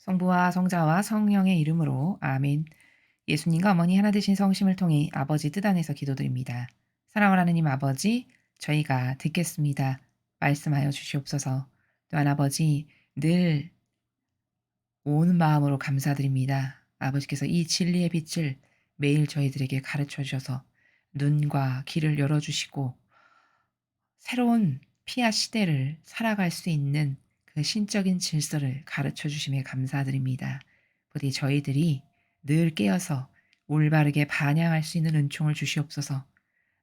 성부와 성자와 성령의 이름으로 아멘. 예수님과 어머니 하나 되신 성심을 통해 아버지 뜻 안에서 기도드립니다. 사랑하는 하느님 아버지, 저희가 듣겠습니다. 말씀하여 주시옵소서. 또한 아버지, 늘 온 마음으로 감사드립니다. 아버지께서 이 진리의 빛을 매일 저희들에게 가르쳐 주셔서 눈과 귀를 열어주시고 새로운 피아 시대를 살아갈 수 있는 그 신적인 질서를 가르쳐 주심에 감사드립니다. 부디 저희들이 늘 깨어서 올바르게 반향할 수 있는 은총을 주시옵소서.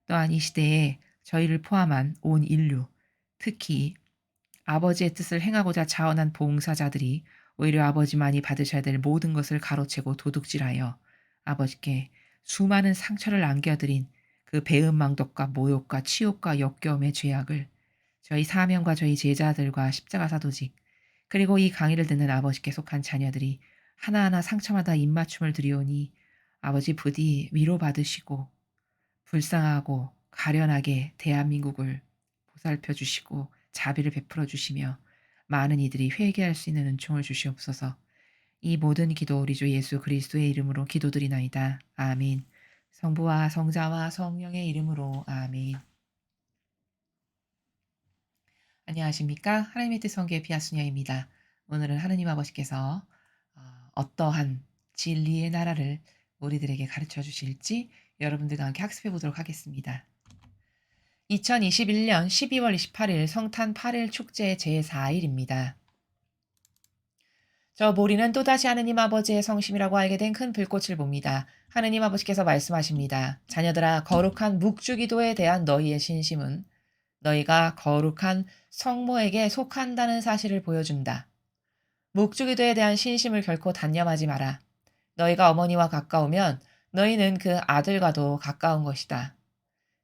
또한 이 시대에 저희를 포함한 온 인류, 특히 아버지의 뜻을 행하고자 자원한 봉사자들이 오히려 아버지만이 받으셔야 될 모든 것을 가로채고 도둑질하여 아버지께 수많은 상처를 안겨드린 그 배은망덕과 모욕과 치욕과 역겨움의 죄악을 저희 사명과 저희 제자들과 십자가 사도직 그리고 이 강의를 듣는 아버지께 속한 자녀들이 하나하나 상처마다 입맞춤을 드리오니 아버지 부디 위로받으시고 불쌍하고 가련하게 대한민국을 보살펴 주시고 자비를 베풀어 주시며 많은 이들이 회개할 수 있는 은총을 주시옵소서. 이 모든 기도 우리 주 예수 그리스도의 이름으로 기도드리나이다. 아멘. 성부와 성자와 성령의 이름으로 아멘. 안녕하십니까? 하나님의 뜻 성교의 피아수녀입니다. 오늘은 하느님 아버지께서 어떠한 진리의 나라를 우리들에게 가르쳐 주실지 여러분들과 함께 학습해 보도록 하겠습니다. 2021년 12월 28일 성탄 8일 축제 제4일입니다. 저 모리는 또다시 하느님 아버지의 성심이라고 알게 된 큰 불꽃을 봅니다. 하느님 아버지께서 말씀하십니다. 자녀들아, 거룩한 묵주기도에 대한 너희의 신심은 너희가 거룩한 성모에게 속한다는 사실을 보여준다. 묵주기도에 대한 신심을 결코 단념하지 마라. 너희가 어머니와 가까우면 너희는 그 아들과도 가까운 것이다.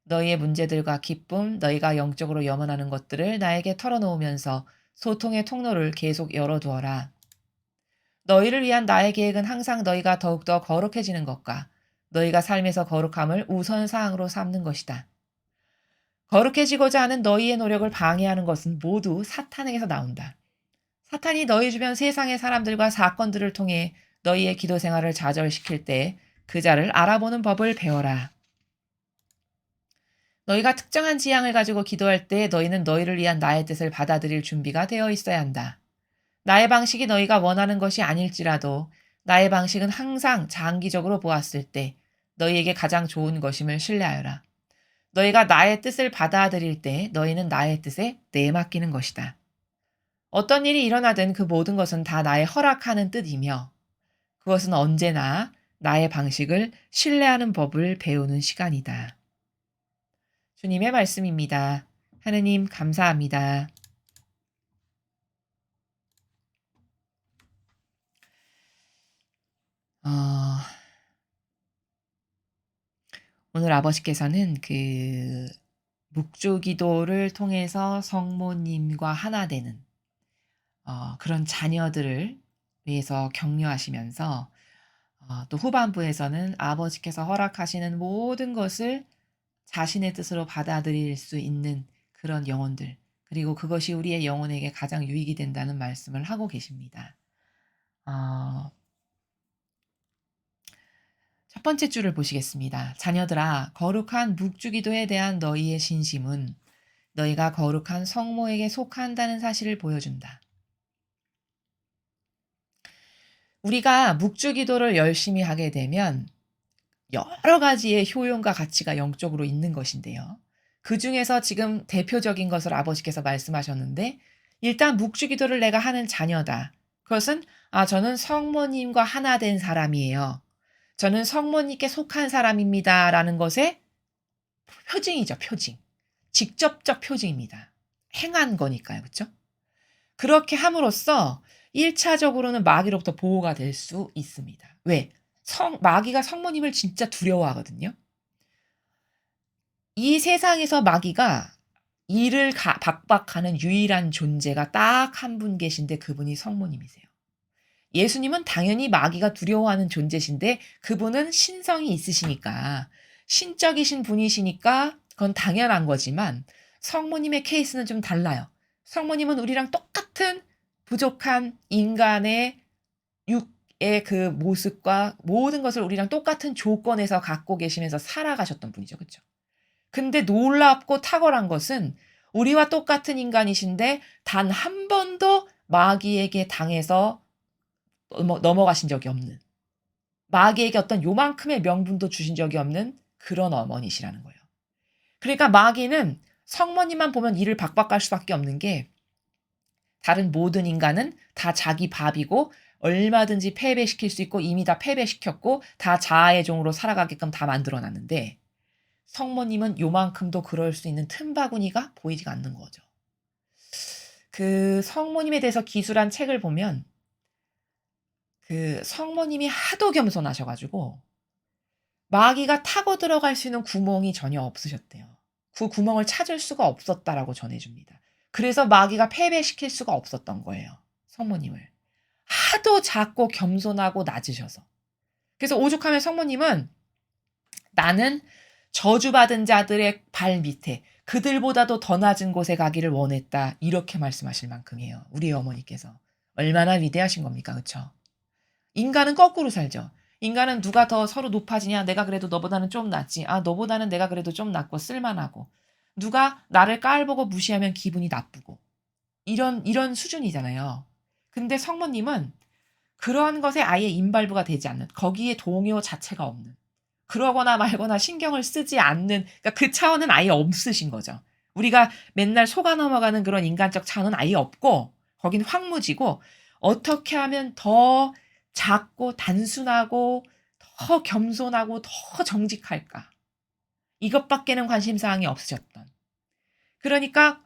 너희의 문제들과 기쁨, 너희가 영적으로 염원하는 것들을 나에게 털어놓으면서 소통의 통로를 계속 열어두어라. 너희를 위한 나의 계획은 항상 너희가 더욱더 거룩해지는 것과 너희가 삶에서 거룩함을 우선사항으로 삼는 것이다. 거룩해지고자 하는 너희의 노력을 방해하는 것은 모두 사탄에게서 나온다. 사탄이 너희 주변 세상의 사람들과 사건들을 통해 너희의 기도 생활을 좌절시킬 때 그 자를 알아보는 법을 배워라. 너희가 특정한 지향을 가지고 기도할 때 너희는 너희를 위한 나의 뜻을 받아들일 준비가 되어 있어야 한다. 나의 방식이 너희가 원하는 것이 아닐지라도 나의 방식은 항상 장기적으로 보았을 때 너희에게 가장 좋은 것임을 신뢰하여라. 너희가 나의 뜻을 받아들일 때 너희는 나의 뜻에 내맡기는 것이다. 어떤 일이 일어나든 그 모든 것은 다 나의 허락하는 뜻이며 그것은 언제나 나의 방식을 신뢰하는 법을 배우는 시간이다. 주님의 말씀입니다. 하느님 감사합니다. 어, 오늘 아버지께서는 그 묵주기도를 통해서 성모님과 하나 되는 그런 자녀들을 위해서 격려하시면서 또 후반부에서는 아버지께서 허락하시는 모든 것을 자신의 뜻으로 받아들일 수 있는 그런 영혼들, 그리고 그것이 우리의 영혼에게 가장 유익이 된다는 말씀을 하고 계십니다. 어, 첫 번째 줄을 보시겠습니다. 자녀들아, 거룩한 묵주기도에 대한 너희의 신심은 너희가 거룩한 성모에게 속한다는 사실을 보여준다. 우리가 묵주기도를 열심히 하게 되면 여러 가지의 효용과 가치가 영적으로 있는 것인데요. 그중에서 지금 대표적인 것을 아버지께서 말씀하셨는데 일단 묵주기도를 내가 하는 자녀다. 그것은 저는 성모님과 하나 된 사람이에요. 저는 성모님께 속한 사람입니다라는 것의 표징이죠, 표징. 직접적 표징입니다. 행한 거니까요. 그렇죠? 그렇게 함으로써 1차적으로는 마귀로부터 보호가 될 수 있습니다. 왜? 마귀가 성모님을 진짜 두려워하거든요. 이 세상에서 마귀가 이를 박박하는 유일한 존재가 딱 한 분 계신데 그분이 성모님이세요. 예수님은 당연히 마귀가 두려워하는 존재신데 그분은 신성이 있으시니까 신적이신 분이시니까 그건 당연한 거지만 성모님의 케이스는 좀 달라요. 성모님은 우리랑 똑같은 부족한 인간의 육의 그 모습과 모든 것을 우리랑 똑같은 조건에서 갖고 계시면서 살아가셨던 분이죠. 그쵸? 근데 놀랍고 탁월한 것은 우리와 똑같은 인간이신데 단 한 번도 마귀에게 당해서 넘어가신 적이 없는, 마귀에게 어떤 요만큼의 명분도 주신 적이 없는 그런 어머니시라는 거예요. 그러니까 마귀는 성모님만 보면 이를 박박할 수밖에 없는 게, 다른 모든 인간은 다 자기 밥이고 얼마든지 패배시킬 수 있고 이미 다 패배시켰고 다 자아의 종으로 살아가게끔 다 만들어 놨는데, 성모님은 요만큼도 그럴 수 있는 틈바구니가 보이지가 않는 거죠. 그 성모님에 대해서 기술한 책을 보면 그 성모님이 하도 겸손하셔 가지고 마귀가 타고 들어갈 수 있는 구멍이 전혀 없으셨대요. 그 구멍을 찾을 수가 없었다라고 전해 줍니다. 그래서 마귀가 패배시킬 수가 없었던 거예요, 성모님을. 하도 작고 겸손하고 낮으셔서. 그래서 오죽하면 성모님은 "나는 저주받은 자들의 발 밑에 그들보다도 더 낮은 곳에 가기를 원했다." 이렇게 말씀하실 만큼이에요, 우리 어머니께서. 얼마나 위대하신 겁니까? 그쵸? 인간은 거꾸로 살죠. 인간은 누가 더 서로 높아지냐? 내가 그래도 너보다는 좀 낫지. 아, 너보다는 내가 그래도 좀 낫고 쓸만하고. 누가 나를 깔보고 무시하면 기분이 나쁘고. 이런 수준이잖아요. 근데 성모님은 그런 것에 아예 임발부가 되지 않는, 거기에 동요 자체가 없는, 그러거나 말거나 신경을 쓰지 않는, 그러니까 그 차원은 아예 없으신 거죠. 우리가 맨날 속아 넘어가는 그런 인간적 차원은 아예 없고 거긴 황무지고, 어떻게 하면 더 작고 단순하고 더 겸손하고 더 정직할까, 이것밖에는 관심사항이 없으셨던. 그러니까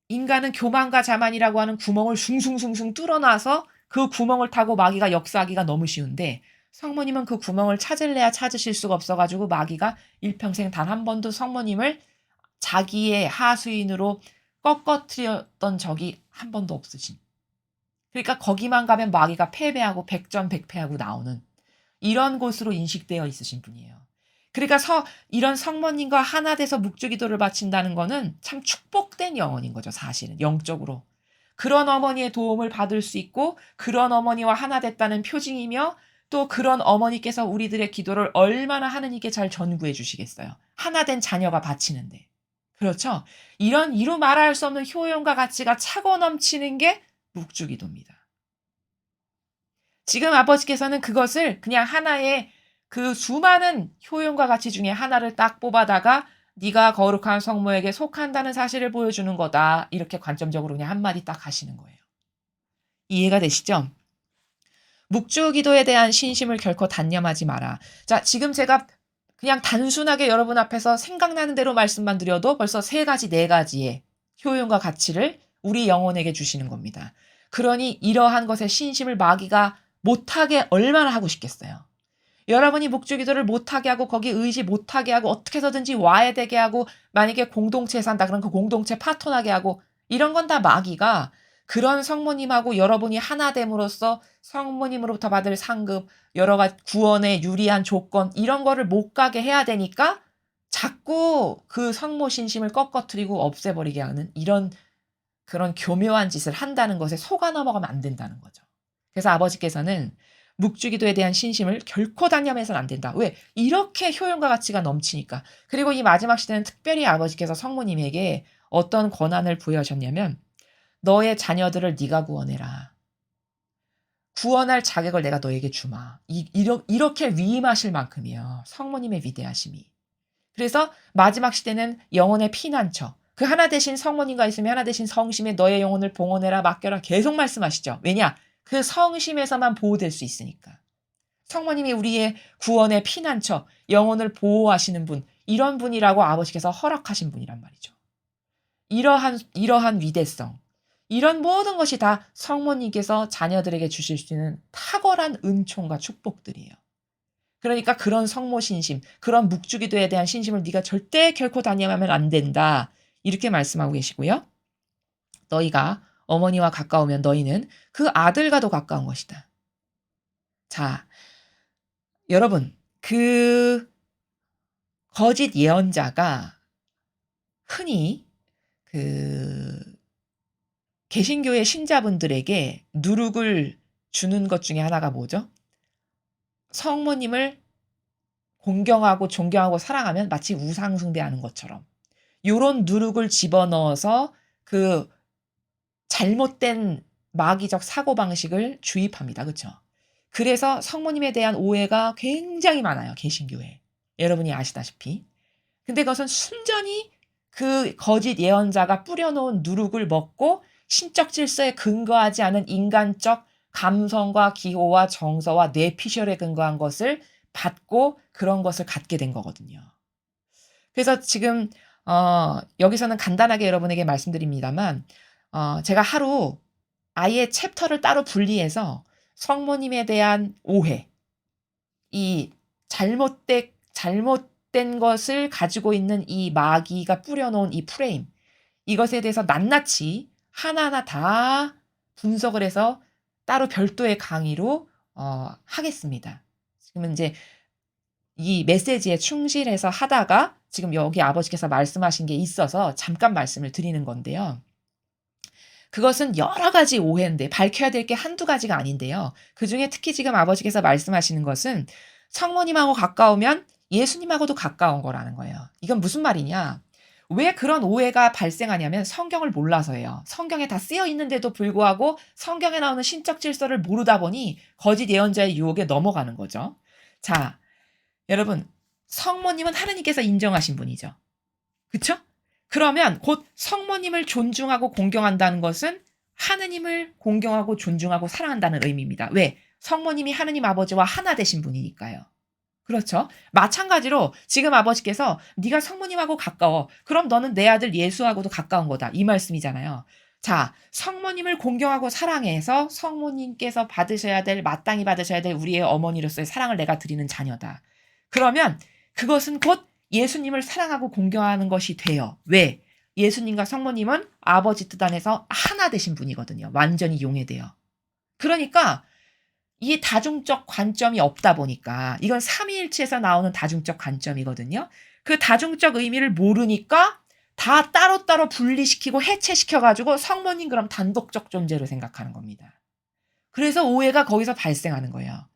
인간은 교만과 자만이라고 하는 구멍을 숭숭숭숭 뚫어놔서 그 구멍을 타고 마귀가 역사하기가 너무 쉬운데, 성모님은 그 구멍을 찾을래야 찾으실 수가 없어 가지고 마귀가 일평생 단 한 번도 성모님을 자기의 하수인으로 꺾어뜨렸던 적이 한 번도 없으신. 그러니까 거기만 가면 마귀가 패배하고 백전백패하고 나오는 이런 곳으로 인식되어 있으신 분이에요. 그러니까 이런 성모님과 하나 돼서 묵주기도를 바친다는 거는 참 축복된 영혼인 거죠, 사실은 영적으로. 그런 어머니의 도움을 받을 수 있고 그런 어머니와 하나 됐다는 표징이며, 또 그런 어머니께서 우리들의 기도를 얼마나 하느님께 잘 전구해 주시겠어요, 하나 된 자녀가 바치는데. 그렇죠? 이런 이루 말할 수 없는 효용과 가치가 차고 넘치는 게 묵주기도입니다. 지금 아버지께서는 그것을 그냥 하나의 그 수많은 효용과 가치 중에 하나를 딱 뽑아다가 네가 거룩한 성모에게 속한다는 사실을 보여주는 거다, 이렇게 관점적으로 그냥 한마디 딱 하시는 거예요. 이해가 되시죠? 묵주기도에 대한 신심을 결코 단념하지 마라. 자, 지금 제가 그냥 단순하게 여러분 앞에서 생각나는 대로 말씀만 드려도 벌써 3가지, 4가지의 효용과 가치를 우리 영혼에게 주시는 겁니다. 그러니 이러한 것에 신심을 마귀가 못하게 얼마나 하고 싶겠어요. 여러분이 묵주기도를 못하게 하고 거기 의지 못하게 하고 어떻게 해서든지 와야 되게 하고, 만약에 공동체에 산다 그러면 그 공동체 파토나게 하고, 이런 건 다 마귀가 그런 성모님하고 여러분이 하나 됨으로써 성모님으로부터 받을 상급, 여러 가지 구원에 유리한 조건, 이런 거를 못 가게 해야 되니까 자꾸 그 성모 신심을 꺾어뜨리고 없애버리게 하는 이런 그런 교묘한 짓을 한다는 것에 속아 넘어가면 안 된다는 거죠. 그래서 아버지께서는 묵주기도에 대한 신심을 결코 단념해서는 안 된다. 왜? 이렇게 효용과 가치가 넘치니까. 그리고 이 마지막 시대는 특별히 아버지께서 성모님에게 어떤 권한을 부여하셨냐면, 너의 자녀들을 네가 구원해라. 구원할 자격을 내가 너에게 주마. 이렇게 위임하실 만큼이에요, 성모님의 위대하심이. 그래서 마지막 시대는 영혼의 피난처, 그 하나 되신 성모님과 있으면 하나 되신 성심에 너의 영혼을 봉헌해라, 맡겨라 계속 말씀하시죠. 왜냐? 그 성심에서만 보호될 수 있으니까. 성모님이 우리의 구원의 피난처, 영혼을 보호하시는 분, 이런 분이라고 아버지께서 허락하신 분이란 말이죠. 이러한 위대성, 이런 모든 것이 다 성모님께서 자녀들에게 주실 수 있는 탁월한 은총과 축복들이에요. 그러니까 그런 성모 신심, 그런 묵주기도에 대한 신심을 네가 절대 결코 단념하면 안 된다, 이렇게 말씀하고 계시고요. 너희가 어머니와 가까우면 너희는 그 아들과도 가까운 것이다. 자, 여러분, 그 거짓 예언자가 흔히 그 개신교의 신자분들에게 누룩을 주는 것 중에 하나가 뭐죠? 성모님을 공경하고 존경하고 사랑하면 마치 우상 숭배하는 것처럼 요런 누룩을 집어넣어서 그 잘못된 마귀적 사고방식을 주입합니다. 그쵸? 그래서 성모님에 대한 오해가 굉장히 많아요. 개신교에. 여러분이 아시다시피. 근데 그것은 순전히 그 거짓 예언자가 뿌려놓은 누룩을 먹고 신적 질서에 근거하지 않은 인간적 감성과 기호와 정서와 뇌피셜에 근거한 것을 받고 그런 것을 갖게 된 거거든요. 그래서 지금 여기서는 간단하게 여러분에게 말씀드립니다만 제가 하루 아예 챕터를 따로 분리해서 성모님에 대한 오해, 이 잘못된 것을 가지고 있는 이 마귀가 뿌려놓은 이 프레임, 이것에 대해서 낱낱이 하나하나 다 분석을 해서 따로 별도의 강의로 하겠습니다. 지금은 이제 이 메시지에 충실해서 하다가 지금 여기 아버지께서 말씀하신 게 있어서 잠깐 말씀을 드리는 건데요. 그것은 여러 가지 오해인데 밝혀야 될 게 한두 가지가 아닌데요. 그중에 특히 지금 아버지께서 말씀하시는 것은 성모님하고 가까우면 예수님하고도 가까운 거라는 거예요. 이건 무슨 말이냐? 왜 그런 오해가 발생하냐면 성경을 몰라서예요. 성경에 다 쓰여 있는데도 불구하고 성경에 나오는 신적 질서를 모르다 보니 거짓 예언자의 유혹에 넘어가는 거죠. 자, 여러분, 성모님은 하느님께서 인정하신 분이죠. 그쵸? 그러면 곧 성모님을 존중하고 공경한다는 것은 하느님을 공경하고 존중하고 사랑한다는 의미입니다. 왜? 성모님이 하느님 아버지와 하나 되신 분이니까요. 그렇죠? 마찬가지로 지금 아버지께서 네가 성모님하고 가까워. 그럼 너는 내 아들 예수하고도 가까운 거다. 이 말씀이잖아요. 자, 성모님을 공경하고 사랑해서 성모님께서 받으셔야 될, 마땅히 받으셔야 될 우리의 어머니로서의 사랑을 내가 드리는 자녀다. 그러면 그것은 곧 예수님을 사랑하고 공경하는 것이 돼요. 왜? 예수님과 성모님은 아버지 뜻 안에서 하나 되신 분이거든요. 완전히 용해돼요. 그러니까 이 다중적 관점이 없다 보니까 이건 삼위일체에서 나오는 다중적 관점이거든요. 그 다중적 의미를 모르니까 다 따로따로 분리시키고 해체시켜가지고 성모님 그럼 단독적 존재로 생각하는 겁니다. 그래서 오해가 거기서 발생하는 거예요.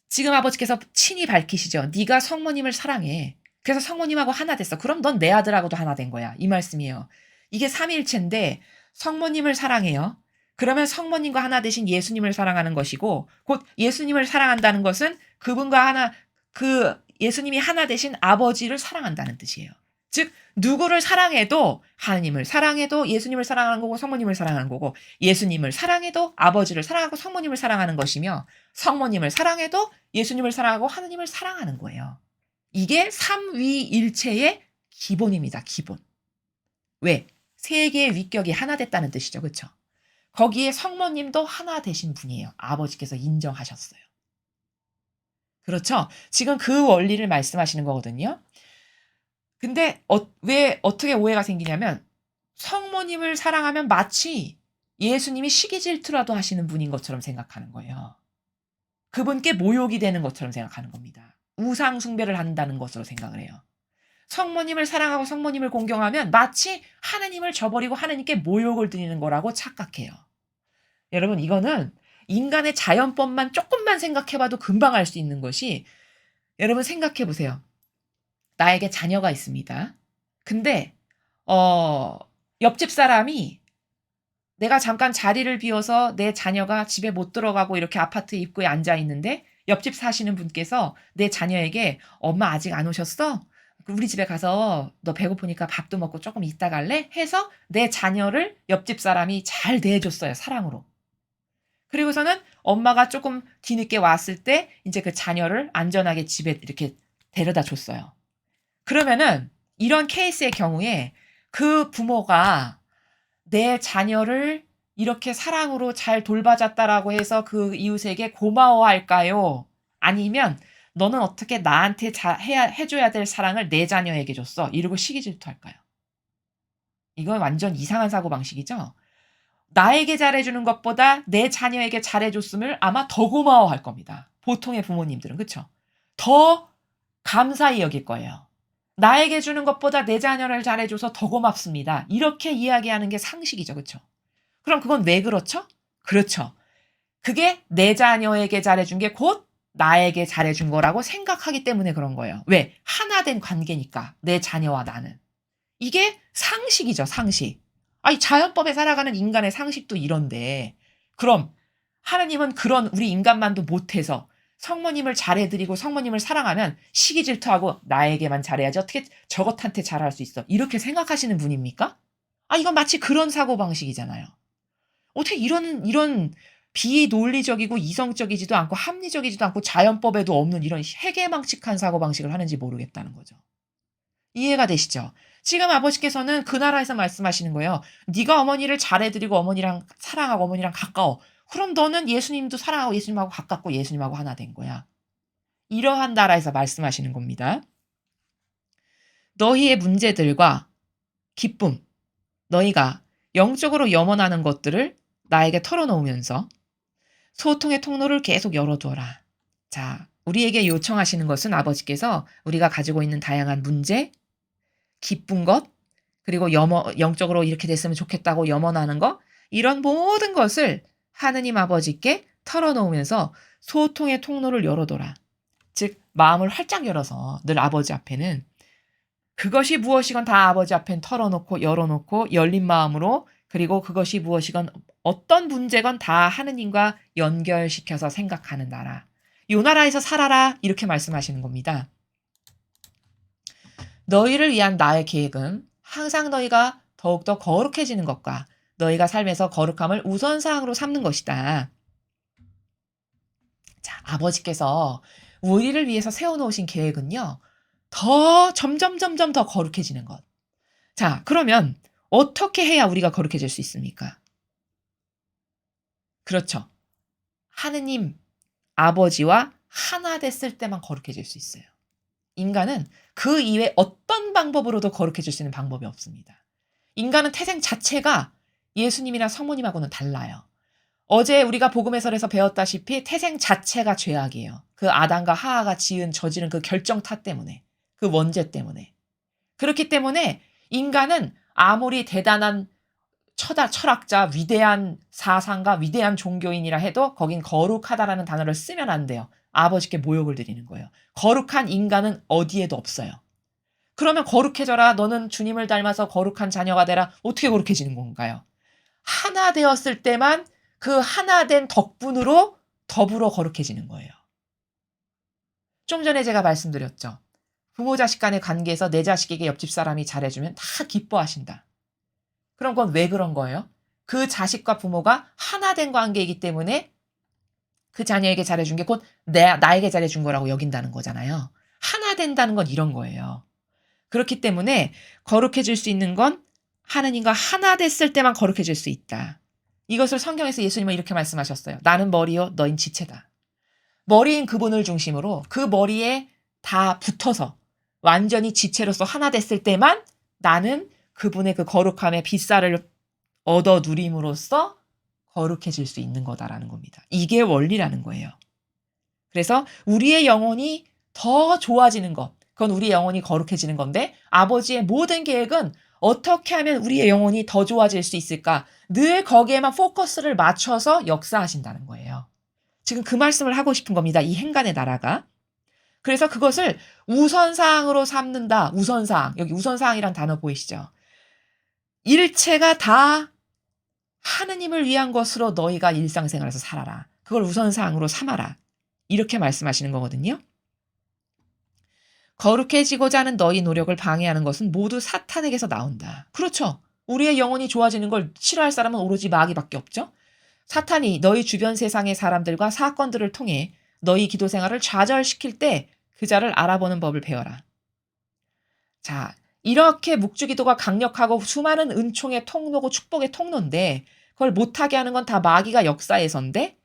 지금 아버지께서 친히 밝히시죠. 네가 성모님을 사랑해. 그래서 성모님하고 하나 됐어. 그럼 넌 내 아들하고도 하나 된 거야. 이 말씀이에요. 이게 삼위일체인데 성모님을 사랑해요. 그러면 성모님과 하나 되신 예수님을 사랑하는 것이고 곧 예수님을 사랑한다는 것은 그분과 하나 그 예수님이 하나 되신 아버지를 사랑한다는 뜻이에요. 즉 누구를 사랑해도 하나님을 사랑해도 예수님을 사랑하는 거고 성모님을 사랑하는 거고 예수님을 사랑해도 아버지를 사랑하고 성모님을 사랑하는 것이며 성모님을 사랑해도 예수님을 사랑하고 하나님을 사랑하는 거예요. 이게 삼위일체의 기본입니다. 기본. 왜? 세 개의 위격이 하나 됐다는 뜻이죠. 그렇죠? 거기에 성모님도 하나 되신 분이에요. 아버지께서 인정하셨어요. 그렇죠? 지금 그 원리를 말씀하시는 거거든요. 근데 왜 어떻게 오해가 생기냐면 성모님을 사랑하면 마치 예수님이 시기 질투라도 하시는 분인 것처럼 생각하는 거예요. 그분께 모욕이 되는 것처럼 생각하는 겁니다. 우상 숭배를 한다는 것으로 생각을 해요. 성모님을 사랑하고 성모님을 공경하면 마치 하나님을 저버리고 하나님께 모욕을 드리는 거라고 착각해요. 여러분 이거는 인간의 자연법만 조금만 생각해봐도 금방 알 수 있는 것이 여러분 생각해 보세요. 나에게 자녀가 있습니다. 근데 옆집 사람이 내가 잠깐 자리를 비워서 내 자녀가 집에 못 들어가고 이렇게 아파트 입구에 앉아 있는데 옆집 사시는 분께서 내 자녀에게 엄마 아직 안 오셨어? 우리 집에 가서 너 배고프니까 밥도 먹고 조금 있다 갈래? 해서 내 자녀를 옆집 사람이 잘 대해줬어요. 사랑으로. 그리고서는 엄마가 조금 뒤늦게 왔을 때 이제 그 자녀를 안전하게 집에 이렇게 데려다 줬어요. 그러면은 이런 케이스의 경우에 그 부모가 내 자녀를 이렇게 사랑으로 잘 돌봐줬다라고 해서 그 이웃에게 고마워할까요? 아니면 너는 어떻게 나한테 해줘야 될 사랑을 내 자녀에게 줬어? 이러고 시기 질투할까요? 이건 완전 이상한 사고방식이죠? 나에게 잘해주는 것보다 내 자녀에게 잘해줬음을 아마 더 고마워할 겁니다. 보통의 부모님들은. 그쵸? 더 감사히 여길 거예요. 나에게 주는 것보다 내 자녀를 잘해줘서 더 고맙습니다. 이렇게 이야기하는 게 상식이죠. 그쵸? 그럼 그건 왜 그렇죠? 그렇죠. 그게 내 자녀에게 잘해준 게 곧 나에게 잘해준 거라고 생각하기 때문에 그런 거예요. 왜? 하나 된 관계니까. 내 자녀와 나는. 이게 상식이죠, 상식. 아니, 자연법에 살아가는 인간의 상식도 이런데, 그럼 하나님은 그런 우리 인간만도 못해서 성모님을 잘해드리고 성모님을 사랑하면 시기 질투하고 나에게만 잘해야지 어떻게 저것한테 잘할 수 있어. 이렇게 생각하시는 분입니까? 아, 이건 마치 그런 사고방식이잖아요. 어떻게 이런 비논리적이고 이성적이지도 않고 합리적이지도 않고 자연법에도 없는 이런 해괴망측한 사고방식을 하는지 모르겠다는 거죠. 이해가 되시죠? 지금 아버지께서는 그 나라에서 말씀하시는 거예요. 네가 어머니를 잘해드리고 어머니랑 사랑하고 어머니랑 가까워. 그럼 너는 예수님도 사랑하고 예수님하고 가깝고 예수님하고 하나 된 거야. 이러한 나라에서 말씀하시는 겁니다. 너희의 문제들과 기쁨, 너희가 영적으로 염원하는 것들을 나에게 털어놓으면서 소통의 통로를 계속 열어두어라. 자, 우리에게 요청하시는 것은 아버지께서 우리가 가지고 있는 다양한 문제, 기쁜 것, 그리고 영적으로 이렇게 됐으면 좋겠다고 염원하는 것, 이런 모든 것을 하느님 아버지께 털어놓으면서 소통의 통로를 열어둬라. 즉, 마음을 활짝 열어서 늘 아버지 앞에는 그것이 무엇이건 다 아버지 앞엔 털어놓고 열어놓고 열린 마음으로 그리고 그것이 무엇이건 어떤 문제건 다 하느님과 연결시켜서 생각하는 나라. 이 나라에서 살아라 이렇게 말씀하시는 겁니다. 너희를 위한 나의 계획은 항상 너희가 더욱더 거룩해지는 것과 너희가 삶에서 거룩함을 우선사항으로 삼는 것이다. 자, 아버지께서 우리를 위해서 세워놓으신 계획은요. 더 점점 더 거룩해지는 것. 자, 그러면 어떻게 해야 우리가 거룩해질 수 있습니까? 그렇죠. 하느님, 아버지와 하나 됐을 때만 거룩해질 수 있어요. 인간은 그 이외 어떤 방법으로도 거룩해질 수 있는 방법이 없습니다. 인간은 태생 자체가 예수님이나 성모님하고는 달라요. 어제 우리가 복음 해설에서 배웠다시피 태생 자체가 죄악이에요. 그 아담과 하하가 저지른 그 결정타 때문에, 그 원죄 때문에. 그렇기 때문에 인간은 아무리 대단한 철학자, 위대한 사상가, 위대한 종교인이라 해도 거긴 거룩하다라는 단어를 쓰면 안 돼요. 아버지께 모욕을 드리는 거예요. 거룩한 인간은 어디에도 없어요. 그러면 거룩해져라. 너는 주님을 닮아서 거룩한 자녀가 되라. 어떻게 거룩해지는 건가요? 하나 되었을 때만 그 하나 된 덕분으로 더불어 거룩해지는 거예요. 좀 전에 제가 말씀드렸죠. 부모 자식 간의 관계에서 내 자식에게 옆집 사람이 잘해주면 다 기뻐하신다. 그럼 그건 왜 그런 거예요? 그 자식과 부모가 하나 된 관계이기 때문에 그 자녀에게 잘해준 게 곧 나에게 잘해준 거라고 여긴다는 거잖아요. 하나 된다는 건 이런 거예요. 그렇기 때문에 거룩해질 수 있는 건 하느님과 하나 됐을 때만 거룩해질 수 있다. 이것을 성경에서 예수님은 이렇게 말씀하셨어요. 나는 머리요, 너인 지체다. 머리인 그분을 중심으로 그 머리에 다 붙어서 완전히 지체로서 하나 됐을 때만 나는 그분의 그 거룩함의 빛살을 얻어 누림으로써 거룩해질 수 있는 거다라는 겁니다. 이게 원리라는 거예요. 그래서 우리의 영혼이 더 좋아지는 것, 그건 우리의 영혼이 거룩해지는 건데 아버지의 모든 계획은 어떻게 하면 우리의 영혼이 더 좋아질 수 있을까? 늘 거기에만 포커스를 맞춰서 역사하신다는 거예요. 지금 그 말씀을 하고 싶은 겁니다. 이 행간의 나라가. 그래서 그것을 우선사항으로 삼는다. 우선사항. 여기 우선사항이란 단어 보이시죠? 일체가 다 하느님을 위한 것으로 너희가 일상생활에서 살아라. 그걸 우선사항으로 삼아라. 이렇게 말씀하시는 거거든요. 거룩해지고자 하는 너희 노력을 방해하는 것은 모두 사탄에게서 나온다. 그렇죠. 우리의 영혼이 좋아지는 걸 싫어할 사람은 오로지 마귀밖에 없죠. 사탄이 너희 주변 세상의 사람들과 사건들을 통해 너희 기도 생활을 좌절시킬 때 그 자를 알아보는 법을 배워라. 자, 이렇게 묵주기도가 강력하고 수많은 은총의 통로고 축복의 통로인데 그걸 못하게 하는 건 다 마귀가 역사에서인데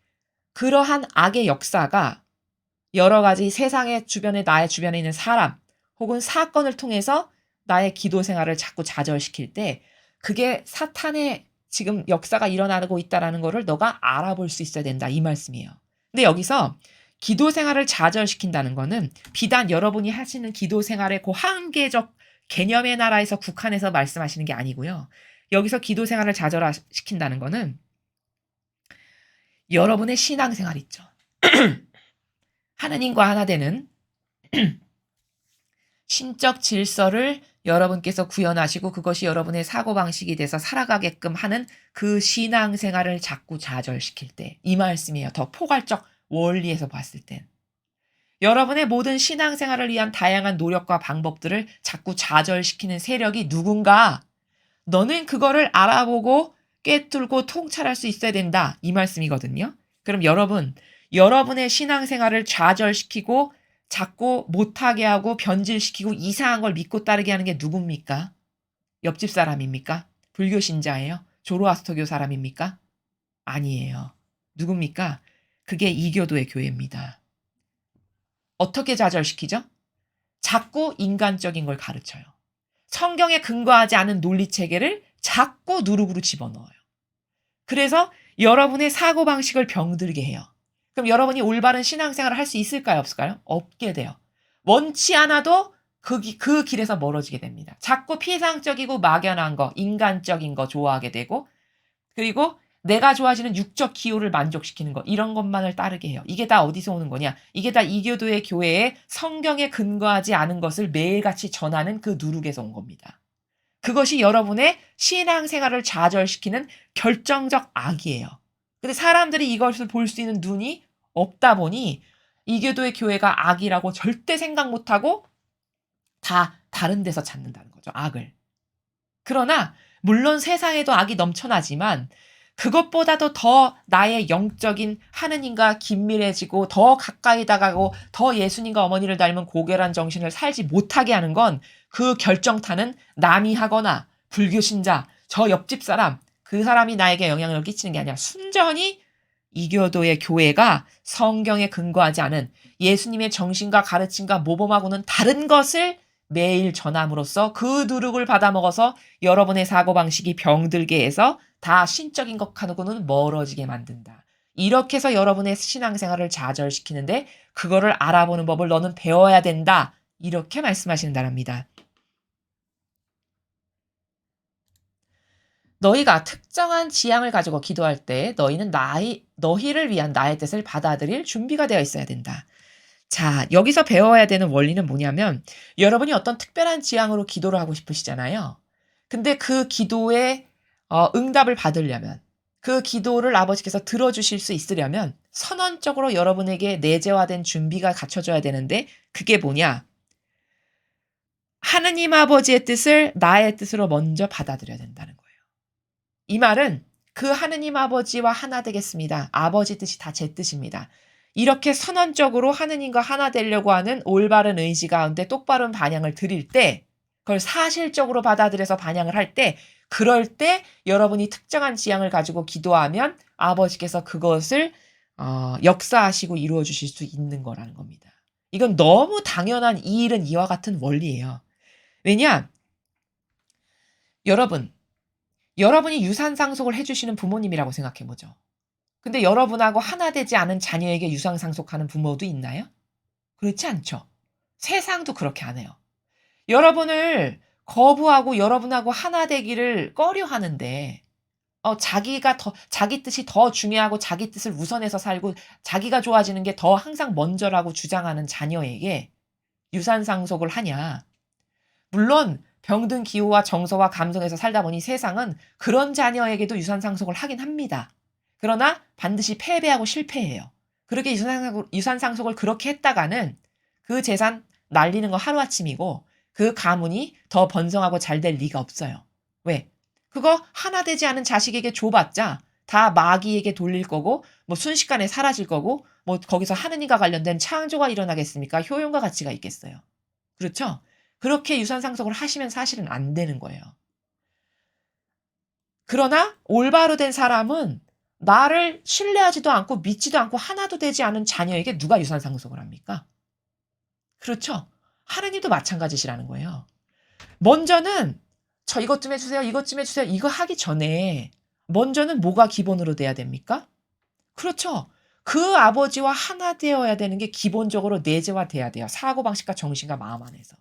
그러한 악의 역사가 여러 가지 세상의 주변에 나의 주변에 있는 사람 혹은 사건을 통해서 나의 기도 생활을 자꾸 좌절시킬 때 그게 사탄의 지금 역사가 일어나고 있다는 거를 너가 알아볼 수 있어야 된다 이 말씀이에요. 근데 여기서 기도 생활을 좌절시킨다는 거는 비단 여러분이 하시는 기도 생활의 그 한계적 개념의 나라에서 국한해서 말씀하시는 게 아니고요. 여기서 기도 생활을 좌절시킨다는 거는 여러분의 신앙생활 있죠. 하느님과 하나 되는 신적 질서를 여러분께서 구현하시고 그것이 여러분의 사고방식이 돼서 살아가게끔 하는 그 신앙생활을 자꾸 좌절시킬 때 이 말씀이에요. 더 포괄적 원리에서 봤을 땐. 여러분의 모든 신앙생활을 위한 다양한 노력과 방법들을 자꾸 좌절시키는 세력이 누군가 너는 그거를 알아보고 꿰뚫고 통찰할 수 있어야 된다. 이 말씀이거든요. 그럼 여러분의 신앙생활을 좌절시키고 자꾸 못하게 하고 변질시키고 이상한 걸 믿고 따르게 하는 게 누굽니까? 옆집 사람입니까? 불교 신자예요? 조로아스터교 사람입니까? 아니에요. 누굽니까? 그게 이교도의 교회입니다. 어떻게 좌절시키죠? 자꾸 인간적인 걸 가르쳐요. 성경에 근거하지 않은 논리체계를 자꾸 누룩으로 집어넣어요. 그래서 여러분의 사고방식을 병들게 해요. 그럼 여러분이 올바른 신앙생활을 할 수 있을까요? 없을까요? 없게 돼요. 원치 않아도 그 길에서 멀어지게 됩니다. 자꾸 피상적이고 막연한 거, 인간적인 거 좋아하게 되고 그리고 내가 좋아지는 육적 기호를 만족시키는 거 이런 것만을 따르게 해요. 이게 다 어디서 오는 거냐? 이게 다 이교도의 교회에 성경에 근거하지 않은 것을 매일같이 전하는 그 누룩에서 온 겁니다. 그것이 여러분의 신앙생활을 좌절시키는 결정적 악이에요. 근데 사람들이 이것을 볼 수 있는 눈이 없다 보니 이교도의 교회가 악이라고 절대 생각 못하고 다 다른 데서 찾는다는 거죠. 악을. 그러나 물론 세상에도 악이 넘쳐나지만 그것보다도 더 나의 영적인 하느님과 긴밀해지고 더 가까이 다가가고 더 예수님과 어머니를 닮은 고결한 정신을 살지 못하게 하는 건 그 결정타는 남이 하거나 불교 신자, 저 옆집 사람, 그 사람이 나에게 영향을 끼치는 게 아니라 순전히 이교도의 교회가 성경에 근거하지 않은 예수님의 정신과 가르침과 모범하고는 다른 것을 매일 전함으로써 그 누룩을 받아먹어서 여러분의 사고방식이 병들게 해서 다 신적인 것하고는 멀어지게 만든다. 이렇게 해서 여러분의 신앙생활을 좌절시키는데 그거를 알아보는 법을 너는 배워야 된다. 이렇게 말씀하신다랍니다. 너희가 특정한 지향을 가지고 기도할 때 너희는 너희를 위한 나의 뜻을 받아들일 준비가 되어 있어야 된다. 자, 여기서 배워야 되는 원리는 뭐냐면 여러분이 어떤 특별한 지향으로 기도를 하고 싶으시잖아요. 근데 그 기도에 응답을 받으려면 그 기도를 아버지께서 들어주실 수 있으려면 선언적으로 여러분에게 내재화된 준비가 갖춰져야 되는데 그게 뭐냐? 하느님 아버지의 뜻을 나의 뜻으로 먼저 받아들여야 된다는 거예요. 이 말은 그 하느님 아버지와 하나 되겠습니다. 아버지 뜻이 다 제 뜻입니다. 이렇게 선언적으로 하느님과 하나 되려고 하는 올바른 의지 가운데 똑바른 반향을 드릴 때 그걸 사실적으로 받아들여서 반향을 할 때 그럴 때 여러분이 특정한 지향을 가지고 기도하면 아버지께서 그것을 역사하시고 이루어 주실 수 있는 거라는 겁니다. 이건 너무 당연한 이 일은 이와 같은 원리예요. 왜냐? 여러분이 유산 상속을 해주시는 부모님이라고 생각해보죠. 근데 여러분하고 하나 되지 않은 자녀에게 유산 상속하는 부모도 있나요? 그렇지 않죠. 세상도 그렇게 안 해요. 여러분을 거부하고 여러분하고 하나 되기를 꺼려 하는데 자기 뜻이 더 중요하고 자기 뜻을 우선해서 살고 자기가 좋아지는 게 더 항상 먼저라고 주장하는 자녀에게 유산 상속을 하냐. 물론 병든 기호와 정서와 감성에서 살다 보니 세상은 그런 자녀에게도 유산 상속을 하긴 합니다. 그러나 반드시 패배하고 실패해요. 그렇게 유산 상속을 그렇게 했다가는 그 재산 날리는 거 하루아침이고 그 가문이 더 번성하고 잘 될 리가 없어요. 왜? 그거 하나 되지 않은 자식에게 줘봤자 다 마귀에게 돌릴 거고 뭐 순식간에 사라질 거고 뭐 거기서 하느님과 관련된 창조가 일어나겠습니까? 효용과 가치가 있겠어요. 그렇죠? 그렇게 유산 상속을 하시면 사실은 안 되는 거예요. 그러나 올바로 된 사람은 나를 신뢰하지도 않고 믿지도 않고 하나도 되지 않은 자녀에게 누가 유산 상속을 합니까? 그렇죠? 하느님도 마찬가지시라는 거예요. 먼저는 저 이것 좀 해주세요. 이것 좀 해주세요. 이거 하기 전에 먼저는 뭐가 기본으로 돼야 됩니까? 그렇죠. 그 아버지와 하나 되어야 되는 게 기본적으로 내재화돼야 돼요. 사고방식과 정신과 마음 안에서.